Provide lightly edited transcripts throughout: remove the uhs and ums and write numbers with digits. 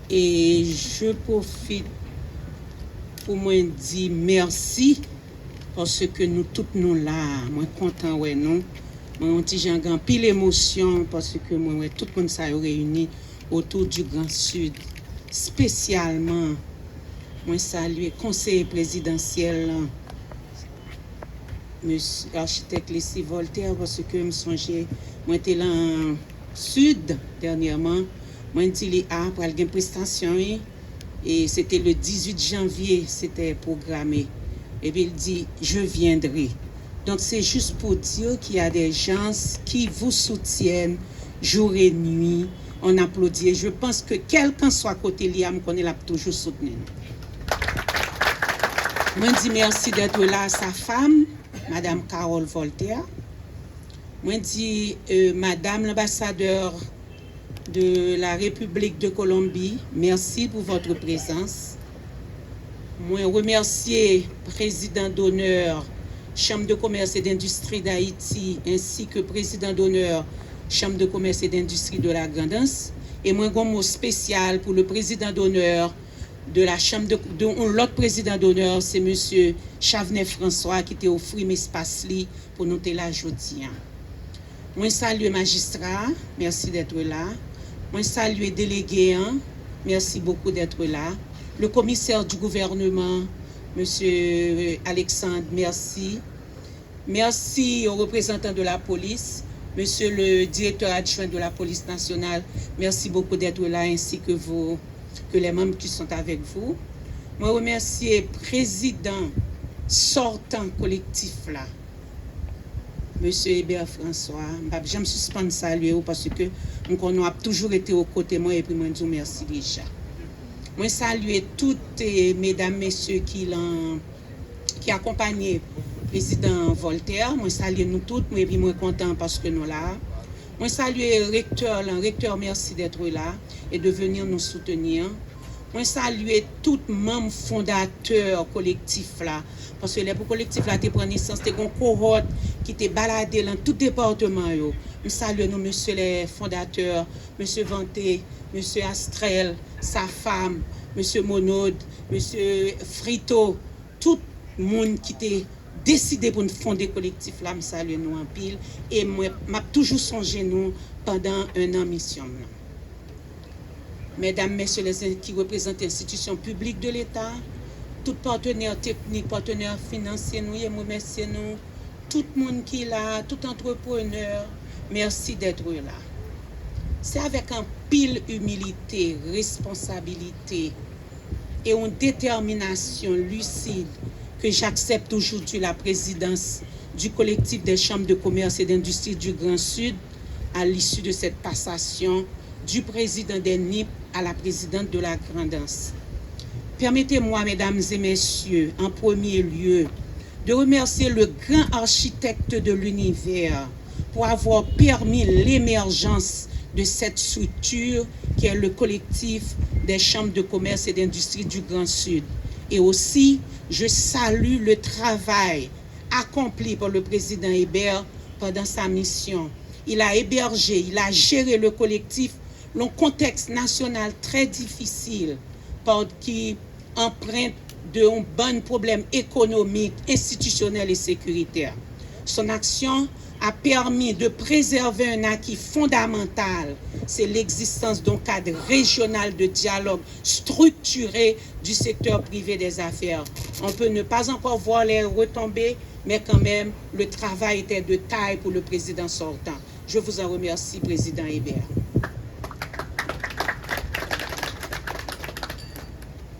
Et je profite pour moi dire merci parce que nous toutes nous là, moi content ouais non. Moi on petit j'ai grand pile émotion parce que moi ouais tout le monde ça réuni autour du Grand Sud. Spécialement moi saluer conseiller présidentiel monsieur architecte Leslie Voltaire parce que me songeais moi était là en Sud dernièrement. Moi dit pour aller une prestation et c'était le 18 janvier, c'était programmé. Et puis il dit je viendrai. Donc c'est juste pour dire qu'il y a des gens qui vous soutiennent jour et nuit. On applaudit. Et je pense que quel qu'en soit côté Liam, qu'on est là toujours soutenu. Moi dis merci d'être là à sa femme, Madame Carole Voltaire. Moi dis Madame l'ambassadeur de la République de Colombie, merci pour votre présence. Moi remercier président d'honneur Chambre de commerce et d'industrie d'Haïti ainsi que président d'honneur Chambre de commerce et d'industrie de la Grand'Anse. Et moi un mot spécial pour le président d'honneur de la Chambre de l'autre président d'honneur, c'est monsieur Chavenet François qui t'a offert l'espace pour nous te la aujourd'hui. Moi salue magistrat, merci d'être là. Moi salue délégué, merci beaucoup d'être là. Le commissaire du gouvernement, monsieur Alexandre, merci. Merci aux représentants de la police, monsieur le directeur adjoint de la police nationale, merci beaucoup d'être là, ainsi que vous, que les membres qui sont avec vous. Moi remercie président sortant collectif là, monsieur Hébert François. Je me suspends saluer parce que nous avons toujours été aux côtés moi et puis moi je vous remercie déjà. Moi saluer toutes mesdames, messieurs qui accompagnent le président Voltaire. Moi salue nous toutes, moi et puis moi content parce que nous là. Moi salue le recteur, merci d'être là et de venir nous soutenir. Moi salue tous les membres fondateurs collectifs là parce que les collectifs là te prend naissance, te une cohorte qui te baladé dans tout département yo. Nous saluons nous monsieur les fondateurs, monsieur Vanté, monsieur Astrel, sa femme, monsieur Monod, monsieur Frito, tout le monde qui t'a décidé pour nous fonder collectif là, me salue nous en pile et moi m'a toujours songé nous pendant un an mission. Mesdames, messieurs les qui représentent l'institution publique de l'État, tout partenaire technique, partenaire financier, nous remercions nous, tout le monde qui est là, tout entrepreneur, merci d'être là. C'est avec un pile humilité, responsabilité et une détermination lucide que j'accepte aujourd'hui la présidence du collectif des chambres de commerce et d'industrie du Grand Sud à l'issue de cette passation du président des NIP à la présidente de la Grand'Anse. Permettez-moi, mesdames et messieurs, en premier lieu, de remercier le grand architecte de l'univers pour avoir permis l'émergence de cette structure qui est le collectif des chambres de commerce et d'industrie du Grand Sud. Et aussi, je salue le travail accompli par le président Hébert pendant sa mission. Il a hébergé, il a géré le collectif dans un contexte national très difficile qui emprunte d'un bon problème économique, institutionnel et sécuritaire. Son action a permis de préserver un acquis fondamental, c'est l'existence d'un cadre régional de dialogue structuré du secteur privé des affaires. On peut ne pas encore voir les retombées, mais quand même, le travail était de taille pour le président sortant. Je vous en remercie, président Hébert.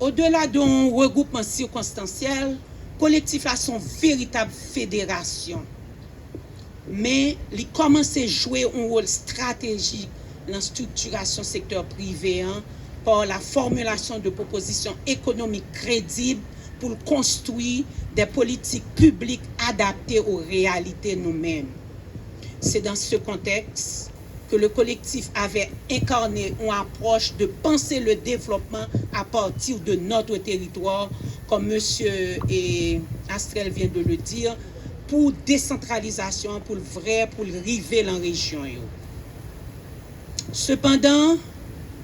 Au-delà d'un regroupement circonstanciel, collectif a son véritable fédération. Mais il commence à jouer un rôle stratégique dans la structuration secteur privé par la formulation de propositions économiques crédibles pour construire des politiques publiques adaptées aux réalités nous-mêmes. C'est dans ce contexte que le collectif avait incarné une approche de penser le développement à partir de notre territoire, comme M. Astrel vient de le dire, pour décentralisation, pour le vrai, pour le river en région. Cependant,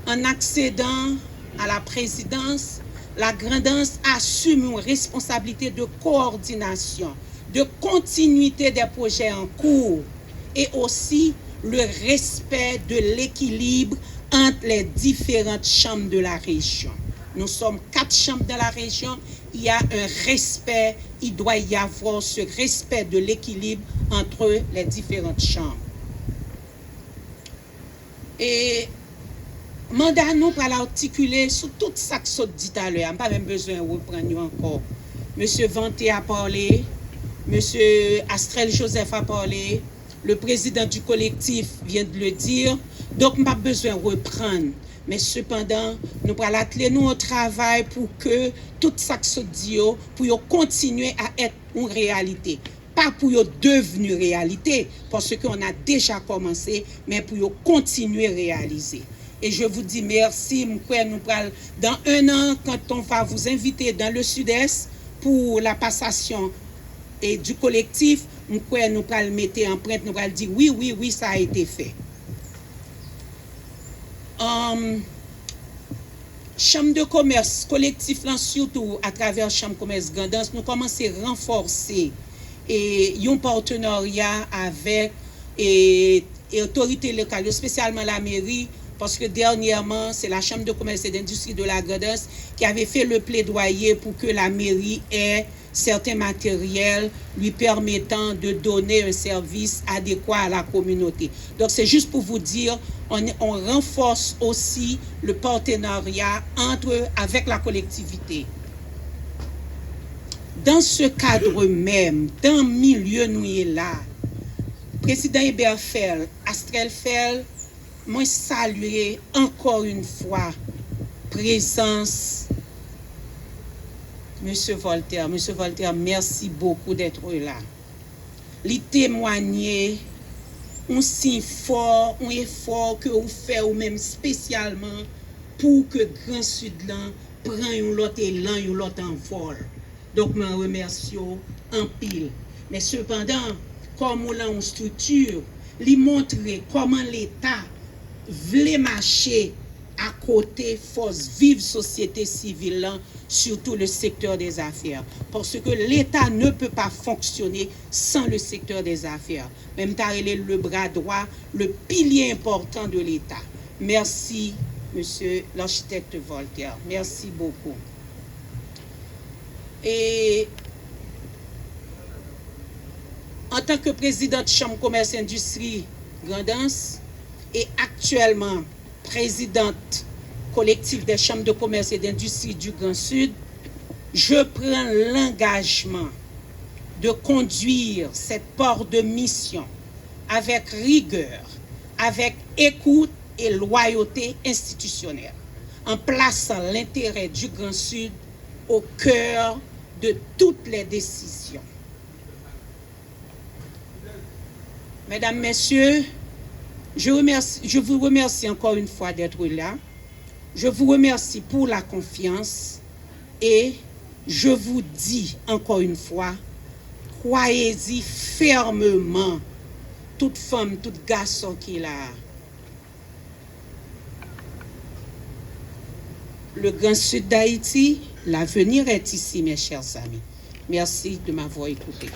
en accédant à la présidence, la Grand'Anse assume une responsabilité de coordination, de continuité des projets en cours et aussi le respect de l'équilibre entre les différentes chambres de la région. Nous sommes 4 chambres dans la région, il y a un respect, il doit y avoir ce respect de l'équilibre entre les différentes chambres. Et mandat nous pour l'articuler sur tout ça que ça dit à l'heure, pas même besoin de reprendre encore. Monsieur Vanté a parlé, Monsieur Astrel Joseph a parlé, le président du collectif vient de le dire, donc pas besoin de reprendre. Mais cependant, nous allons atteler nous au travail pour que tout ça que ça dit, pour continuer à être une réalité. Pas pour devenir réalité, parce qu'on a déjà commencé, mais pour continuer à réaliser. Et je vous dis merci, nous parlons dans 1 an, quand on va vous inviter dans le sud-est pour la passation et du collectif, nous allons mettre empreinte, nous allons dire oui, ça a été fait. Chambre de commerce, collectif là, surtout à travers Chambre de commerce Grand'Anse, nous commençons à renforcer et un partenariat avec et autorités locales, spécialement la mairie, parce que dernièrement, c'est la Chambre de commerce et d'industrie de la Grand'Anse qui avait fait le plaidoyer pour que la mairie ait certains matériels lui permettant de donner un service adéquat à la communauté. Donc c'est juste pour vous dire, on renforce aussi le partenariat avec la collectivité. Dans ce cadre même, dans le milieu nous est là, président Hébert Fell, Astrel Fell, moi saluer encore une fois présence Monsieur Voltaire. Monsieur Voltaire, merci beaucoup d'être là. Les témoigner un signe fort, un effort que vous faites ou même spécialement pour que Grand Sud prenne un autre élan, un autre envol. Donc, je remercie en pile. Mais cependant, comme on a une structure, lui montrer comment l'État voulait marcher à côté force vive société civile, surtout le secteur des affaires. Parce que l'État ne peut pas fonctionner sans le secteur des affaires. Même le bras droit, le pilier important de l'État. Merci, monsieur l'architecte Voltaire. Merci beaucoup. Et en tant que présidente de Chambre de commerce et industrie Grand'Anse et actuellement présidente collective des chambres de commerce et d'industrie du Grand Sud, je prends l'engagement de conduire cette part de mission avec rigueur, avec écoute et loyauté institutionnelle, en plaçant l'intérêt du Grand Sud au cœur de toutes les décisions. Mesdames, Messieurs, je vous remercie encore une fois d'être là. Je vous remercie pour la confiance et je vous dis encore une fois, croyez-y fermement, toute femme, tout garçon qui est là. Le Grand Sud d'Haïti, l'avenir est ici, mes chers amis. Merci de m'avoir écouté.